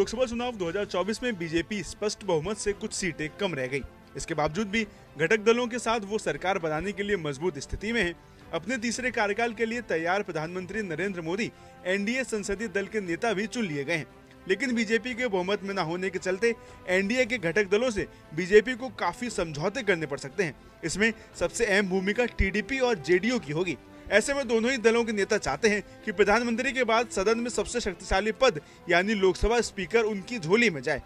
लोकसभा चुनाव 2024 में बीजेपी स्पष्ट बहुमत से कुछ सीटें कम रह गई। इसके बावजूद भी घटक दलों के साथ वो सरकार बनाने के लिए मजबूत स्थिति में है। अपने तीसरे कार्यकाल के लिए तैयार प्रधानमंत्री नरेंद्र मोदी एनडीए संसदीय दल के नेता भी चुन लिए गए हैं, लेकिन बीजेपी के बहुमत में न होने के चलते एनडीए के घटक दलों से बीजेपी को काफी समझौते करने पड़ सकते हैं। इसमें सबसे अहम भूमिका टीडीपी और जेडीयू की होगी। ऐसे में दोनों ही दलों के नेता चाहते हैं कि प्रधानमंत्री के बाद सदन में सबसे शक्तिशाली पद यानी लोकसभा स्पीकर उनकी झोली में जाए।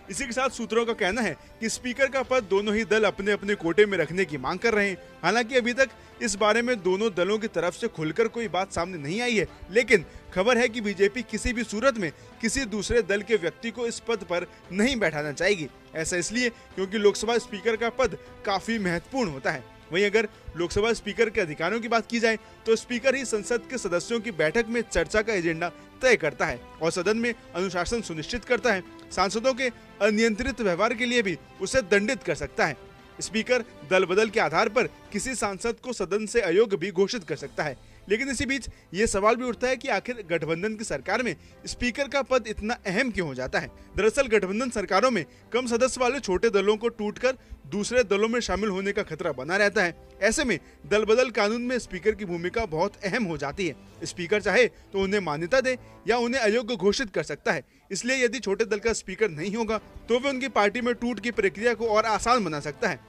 इसी के साथ सूत्रों का कहना है कि स्पीकर का पद दोनों ही दल अपने अपने कोटे में रखने की मांग कर रहे हैं। हालांकि अभी तक इस बारे में दोनों दलों की तरफ से खुलकर कोई बात सामने नहीं आई है, लेकिन खबर है कि बीजेपी किसी भी सूरत में किसी दूसरे दल के व्यक्ति को इस पद पर नहीं बैठाना चाहेगी। ऐसा इसलिए क्योंकि लोकसभा स्पीकर का पद काफी महत्वपूर्ण होता है। वहीं अगर लोकसभा स्पीकर के अधिकारों की बात की जाए तो स्पीकर ही संसद के सदस्यों की बैठक में चर्चा का एजेंडा तय करता है और सदन में अनुशासन सुनिश्चित करता है। सांसदों के अनियंत्रित व्यवहार के लिए भी उसे दंडित कर सकता है। स्पीकर दल बदल के आधार पर किसी सांसद को सदन से अयोग्य भी घोषित कर सकता है। लेकिन इसी बीच ये सवाल भी उठता है कि आखिर गठबंधन की सरकार में स्पीकर का पद इतना अहम क्यों हो जाता है। दरअसल गठबंधन सरकारों में कम सदस्य वाले छोटे दलों को टूटकर दूसरे दलों में शामिल होने का खतरा बना रहता है। ऐसे में दल बदल कानून में स्पीकर की भूमिका बहुत अहम हो जाती है। स्पीकर चाहे तो उन्हें मान्यता दे या उन्हें अयोग्य घोषित कर सकता है। इसलिए यदि छोटे दल का स्पीकर नहीं होगा तो वह उनकी पार्टी में टूट की प्रक्रिया को और आसान बना सकता है।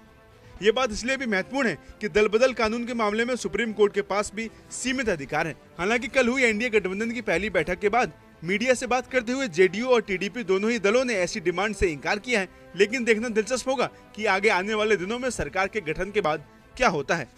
ये बात इसलिए भी महत्वपूर्ण है कि दल बदल कानून के मामले में सुप्रीम कोर्ट के पास भी सीमित अधिकार है। हालांकि कल हुई एनडीए गठबंधन की पहली बैठक के बाद मीडिया से बात करते हुए जेडीयू और टीडीपी दोनों ही दलों ने ऐसी डिमांड से इनकार किया है। लेकिन देखना दिलचस्प होगा कि आगे आने वाले दिनों में सरकार के गठन के बाद क्या होता है।